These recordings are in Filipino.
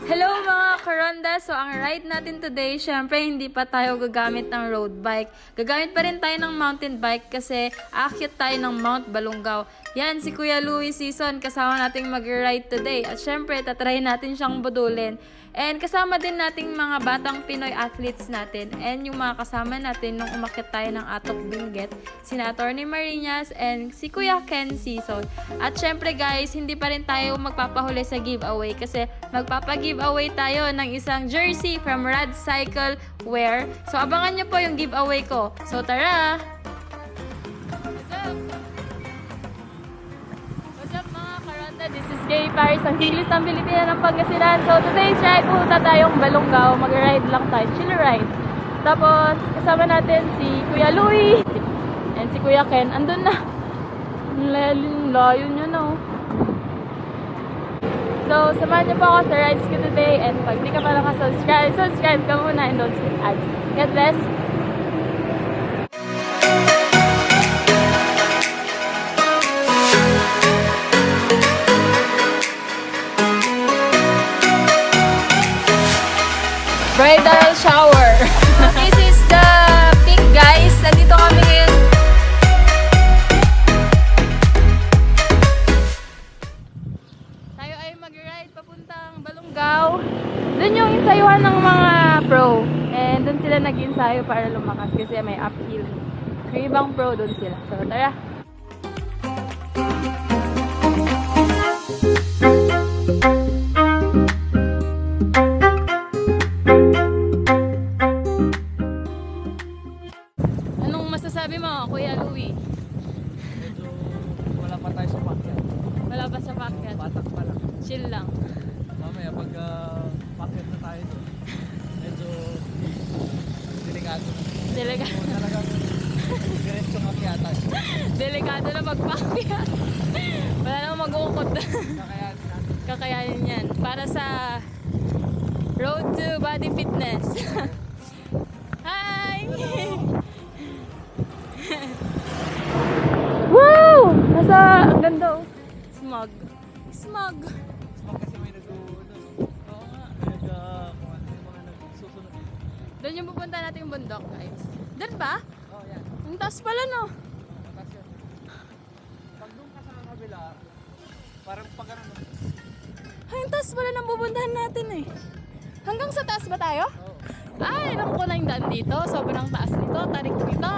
Hello mga karonda! So ang ride natin today, syempre hindi pa tayo gagamit ng road bike. Gagamit pa rin tayo ng mountain bike kasi aakyat tayo ng Mount Balungaw. Yan, si Kuya Louie Season kasama nating mag-ride today. At syempre, tatry natin siyang budulin. And kasama din nating mga batang Pinoy athletes natin. And yung mga kasama natin nung umakyat tayo ng Atok Benguet, sina Atty. Marinas and si Kuya Ken Season. At syempre guys, hindi pa rin tayo magpapahuli sa giveaway kasi magpapa-giveaway tayo ng isang jersey from Rad Cycle Wear. So abangan nyo po yung giveaway ko. So tara! What's up mga karonda? This is Gay Paris, ang silis ng Pilipina ng Pangasinan. So today's ride, pupunta tayong Balungaw. Mag-ride lang tayo, chill ride. Tapos kasama natin si Kuya Louie and si Kuya Ken. Andun na. Layo nyo na oh. So, samahan niyo po ako sa rides ko today, and pag di ka pa nakasubscribe, subscribe ka muna and don't skip ads. God bless! Bridal shower! This is the peak guys! Nandito kami ngayon. Tayo ay mag-ride papuntang Balungaw. Doon yung insayuhan ng mga pro. And doon sila nag-insayo para lumakas kasi may uphill. May ibang pro doon sila. So tara! Anong masasabi mo, Kuya Louie? Medyo wala pa tayo sa pakyat. Wala pa sa packet. Batak pa lang. Chill lang. Mamaya pag pakyat na tayo doon, medyo delikado na. Delikado. So, talagang diretsong akyatan. Delikado na magpakyat. Wala namang mag-uukot. Kakayanin natin. Kakayanin yan. Para sa road to body fitness. Hi! Wow! Nasa, ang ganda oh. Smog. Smog. Smog kasi may nag-uudon. Oo nga. Kung ano yung mga nagsusunod. Doon yung pupunta natin yung bundok, guys. Doon ba? Oo, yan. Ang taas pala, no? Matas yun. Pag doon ka sa kabila, parang pag ano. Ay, ang taas pala ng pupuntahan natin eh. Hanggang sa taas ba tayo? Oo. Ay, alam ko na yung daan dito. Sobrang taas nito. Tarik dito.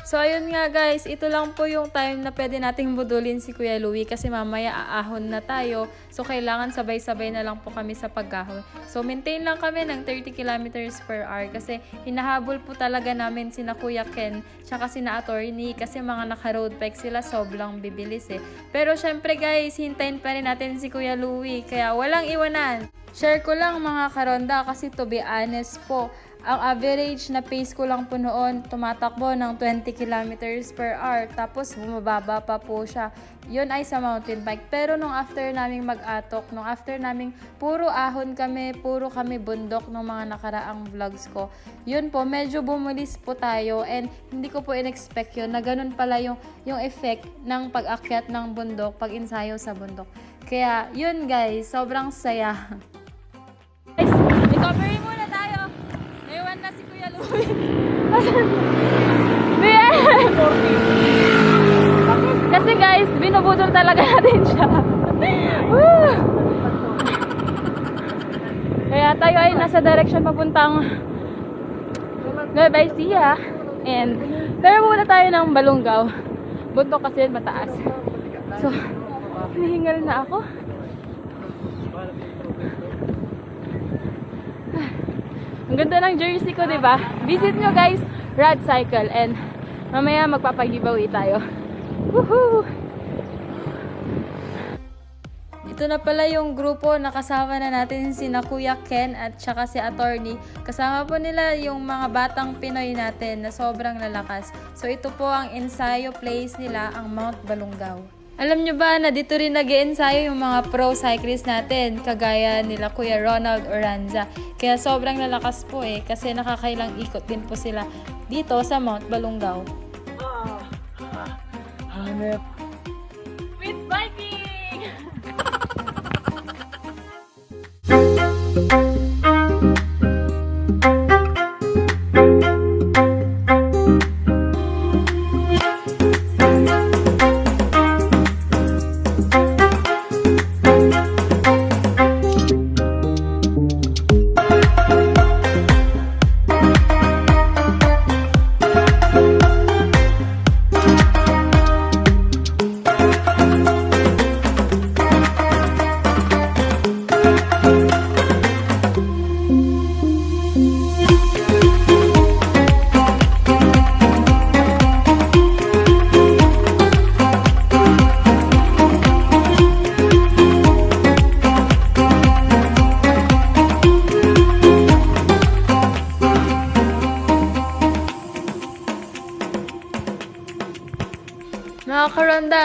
So, ayun nga guys. Ito lang po yung time na pwede nating budulin si Kuya Louie kasi mamaya aahon na tayo. So, kailangan sabay-sabay na lang po kami sa pag-ahon. So, maintain lang kami ng 30 kilometers per hour kasi hinahabol po talaga namin sina Kuya Ken tsaka sina Atty. Kasi mga naka-road bike sila, sobrang bibilis eh. Pero syempre guys, hintayin pa rin natin si Kuya Louie kaya walang iwanan. Share ko lang mga karonda kasi to be honest po, ang average na pace ko lang po noon, tumatakbo ng 20 kilometers per hour. Tapos bumababa pa po siya. Yun ay sa mountain bike. Pero nung after naming mag-atok, nung after naming puro ahon kami, puro kami bundok ng mga nakaraang vlogs ko, yun po, medyo bumulis po tayo. And hindi ko po in-expect yun na ganun pala yung effect ng pag-akyat ng bundok, pag-insayo sa bundok. Kaya yun guys, sobrang saya. Guys, recovery muna tayo. Naiwan na si Kuya Louie. Kasi guys, binubudol talaga natin siya. Woo! Kaya tayo ay nasa direction papuntang Nueva Ecija. And pero muna tayo ng Balungaw. Buntok kasi mataas. So, hinihingal na ako. Ang ganda ng jersey ko, di ba? Visit nyo guys, Rad Cycle, and mamaya magpapag-giveaway tayo. Woohoo! Ito na pala yung grupo na kasama na natin sina Kuya Ken at saka si Atty. Kasama po nila yung mga batang Pinoy natin na sobrang lalakas. So ito po ang ensayo place nila, ang Mount Balungaw. Alam nyo ba na dito rin nag-iensayo yung mga pro cyclist natin, kagaya nila Kuya Ronald Oranza. Kaya sobrang lalakas po eh, kasi nakakailang ikot din po sila dito sa Mount Balungaw. Hanep. With biking!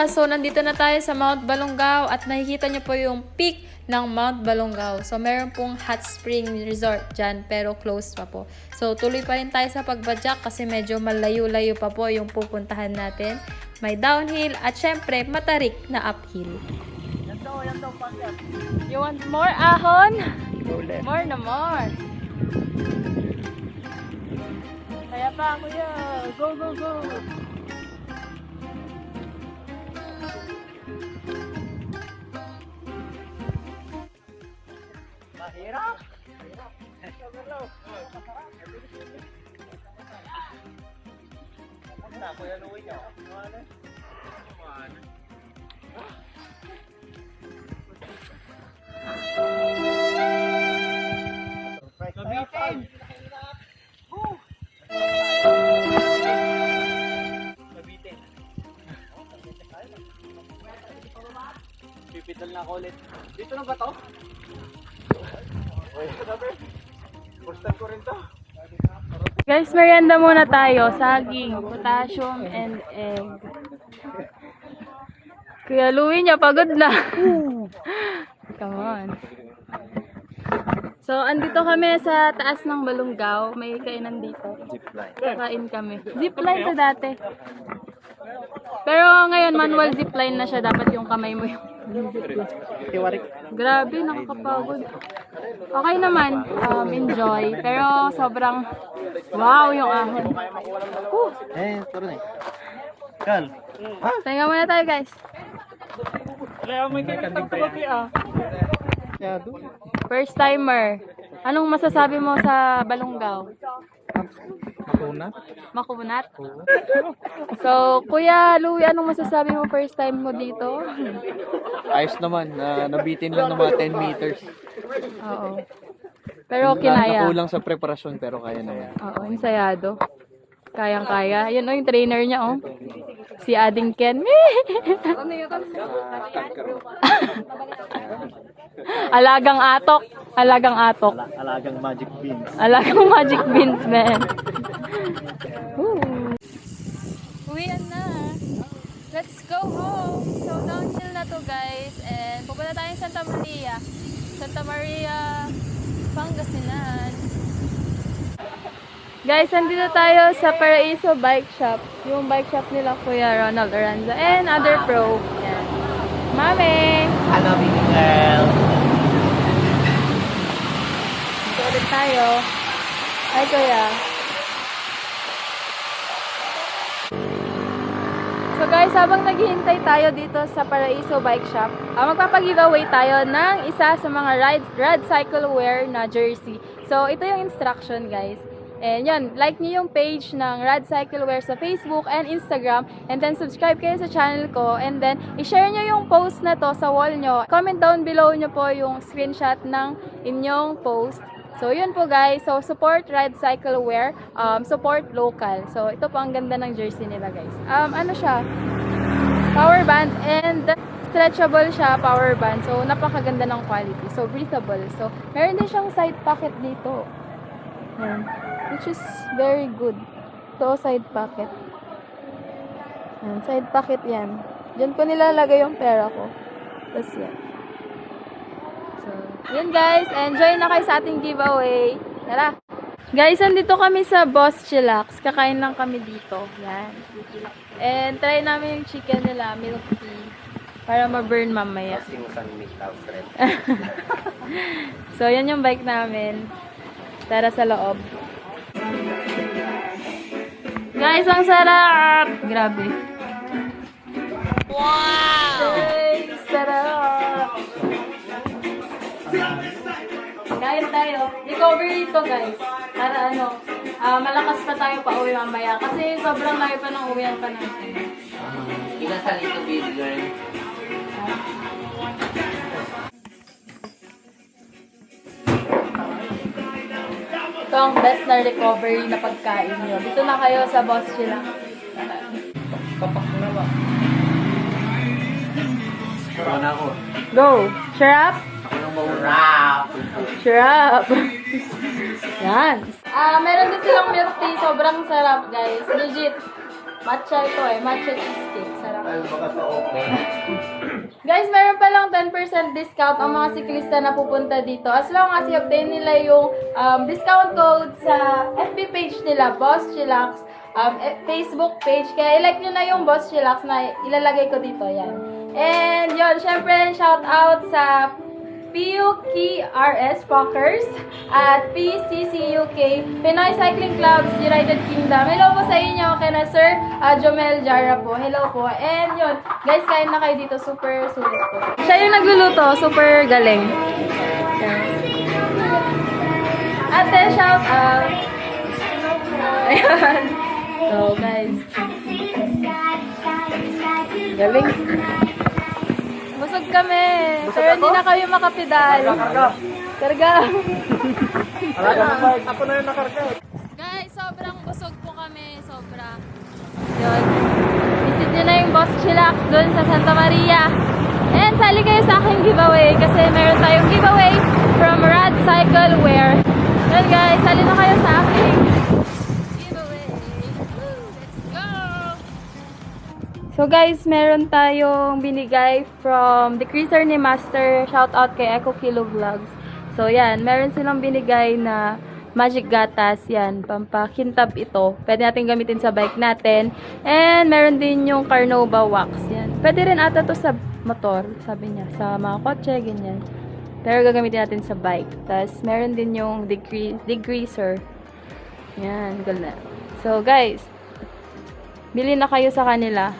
So nandito na tayo sa Mount Balonggao at nakikita niyo po yung peak ng Mount Balonggao. So meron pong hot spring resort dyan pero closed pa po. So tuloy pa rin tayo sa pagbadyak kasi medyo malayo-layo pa po yung pupuntahan natin. May downhill at syempre matarik na uphill. Yan daw, pangkat. You want more ahon? More na more. Kaya pa kuya. Go, go, go. Mahirap. Na, Kuya Louie niyo. Kabitin! Kabitin. Pipital na ako ulit. Dito na ba to? Uy, sabi. Postan ko rin to. Guys, merienda muna tayo. Saging, potassium, and egg. Kuya Louie niya, pagod na. Come on. So, andito kami sa taas ng Balonggao. May kainan dito. Zipline. Kakain kami. Zipline to dati. Pero ngayon, manual zipline na siya. Dapat yung kamay mo yung Tiwarik. Grabe, nakakapagod. Okay naman, enjoy. Pero sobrang wow yung ahon. Turo na eh. Kal. Tingnan muna tayo guys. First timer. Anong masasabi mo sa Balonggao? Makunat. Makunat? So, Kuya Louie, anong masasabi mo first time mo dito? Ayos naman. Nabitin lang ng mga 10 meters. Oo. Pero kinaya. Nakulang sa preparasyon pero kaya na yan. Oo, ensayado. Kayang-kaya. Yun o, yung trainer niya, oh. Si Ading Ken. Alagang atok. Alagang atok. Alagang magic beans. Alagang magic beans, man. Uwian na. Let's go home. So, downhill na to, guys. And pupunta tayo sa Santa Maria. Santa Maria, Pangasinan. Guys, nandito tayo sa Paraiso Bike Shop. Yung bike shop nila Kuya Ronald Aranza and other pro. Yan. Mami! Hello, big girl. Dito ulit tayo. Ay, Kuya. So guys, habang naghihintay tayo dito sa Paraiso Bike Shop, magpapag-giveaway tayo ng isa sa mga Rad Cycle Wear na jersey. So, ito yung instruction, guys. And yun, like niyo yung page ng Rad Cycle Wear sa Facebook and Instagram. And then subscribe kayo sa channel ko. And then, i-share nyo yung post na to sa wall nyo. Comment down below nyo po yung screenshot ng inyong post. So, yun po guys. So, support Rad Cycle Wear. Support local. So, ito po ang ganda ng jersey nila guys. Ano siya? Power band and stretchable siya, power band. So, napakaganda ng quality. So, breathable. So, meron din siyang side pocket dito. Ayan. Which is very good. Ito, side pocket. Ayan, side pocket yan. Diyan ko nilalagay yung pera ko. Tapos yan. So, yun guys. Enjoy na kayo sa ating giveaway. Tara! Guys, andito kami sa Boss Chillax. Kakain lang kami dito. Yan. And try namin yung chicken nila, milk tea. Para ma-burn mamaya. So, yan yung bike namin. Tara sa loob. Guys, ang sarap! Grabe. Wow! Guys, sarap! Kain tayo. Recovery ito, guys. Para malakas pa tayo pa uwi mamaya. Kasi sobrang layo pa ng uwian pa natin. Kinasal ito, baby girl. Ito ang best na recovery na pagkain nyo. Dito na kayo sa Boss Chillax. Papak na ba? Sure na ako. Go! Cheer up! Ako nang maurap. Cheer up! Yan. Meron din silang milk tea. Sobrang sarap, guys. Legit. Matcha ito eh. Matcha cheesecake. Sarap. Dahil baka sa open. Guys, meron pa lang 10% discount ang mga siklista na pupunta dito. As long as i-obtain nila yung discount code sa FB page nila, Boss Chillax, Facebook page. Kaya i-like nyo na yung Boss Chillax na ilalagay ko dito. Yan. And yun, syempre, shout out sa PUKRS Packers at PCCUK Pinoy Cycling Clubs United Kingdom. Hello po sa inyo, kay na Sir Jomel Jara po. Hello po. And yun, guys, kain na kayo dito. Super sulit po. Siya yung nagluluto. Super galing. Yan. Ate, shout out. Ayan. So, guys. Galing. Busog kami. Pero hindi na kami makapidal. Karga. Ako na yung nakarga. Guys, sobrang busog po kami. Sobra. Yun. Visit nyo na yung Boss Chillax dun sa Santa Maria. And sali kayo sa aking giveaway kasi meron tayong giveaway from Rad Cycle Wear. Yun guys, sali na kayo sa aking giveaway. Woo, let's go! So guys, meron tayong binigay from Decreaser ni Master. Shout out kay Eco Kilo Vlogs. So yan, meron silang binigay na magic gatas. Yan, pampakintab ito. Pwede natin gamitin sa bike natin. And meron din yung Carnauba wax. Yan. Pwede rin ata to sa motor, sabi niya. Sa mga kotse, ganyan. Pero gagamitin natin sa bike. Tapos meron din yung degreaser. Yan, ganda. So guys, bili na kayo sa kanila.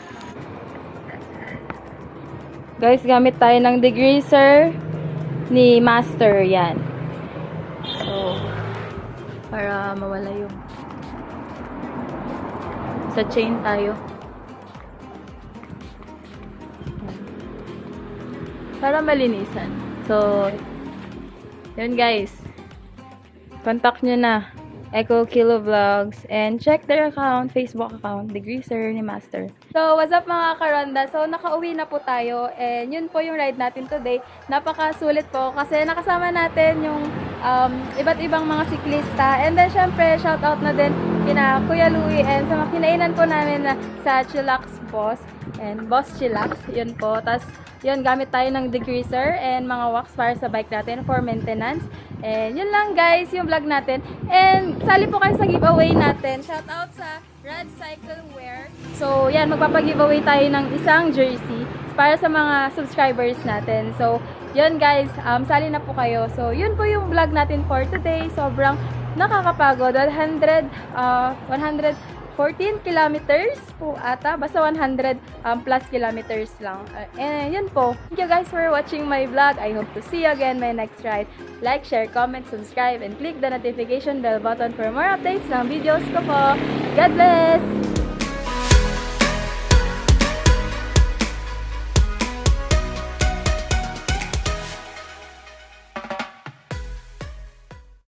Guys, gamit tayo ng degreaser ni Master. Yan. So, para mawala yung sa chain tayo. Yan. Para malinisan. So, yun guys. Contact nyo na. Eco Kilo Vlogs. And check their account, Facebook account, Degreaser ni Master. So, what's up mga karonda? So, nakauwi na po tayo. And yun po yung ride natin today. Napakasulit po kasi nakasama natin yung iba't ibang mga siklista. And then, syempre, shout out na din kina Kuya Louie and sa mga kinainan po namin na sa Chillax Boss. And Boss Chillax. Yun po. Tapos, yun, gamit tayo ng degreaser and mga wax para sa bike natin for maintenance. And yun lang guys, yung vlog natin. And sali po kayo sa giveaway natin. Shout out sa Rad Cycle Wear. So yan, magpapag-giveaway tayo ng isang jersey para sa mga subscribers natin. So yun guys, sali na po kayo. So yun po yung vlog natin for today. Sobrang nakakapagod. 114 kilometers po ata. Basta 100 plus kilometers lang. Yun po. Thank you guys for watching my vlog. I hope to see you again my next ride. Like, share, comment, subscribe, and click the notification bell button for more updates ng videos ko po. God bless!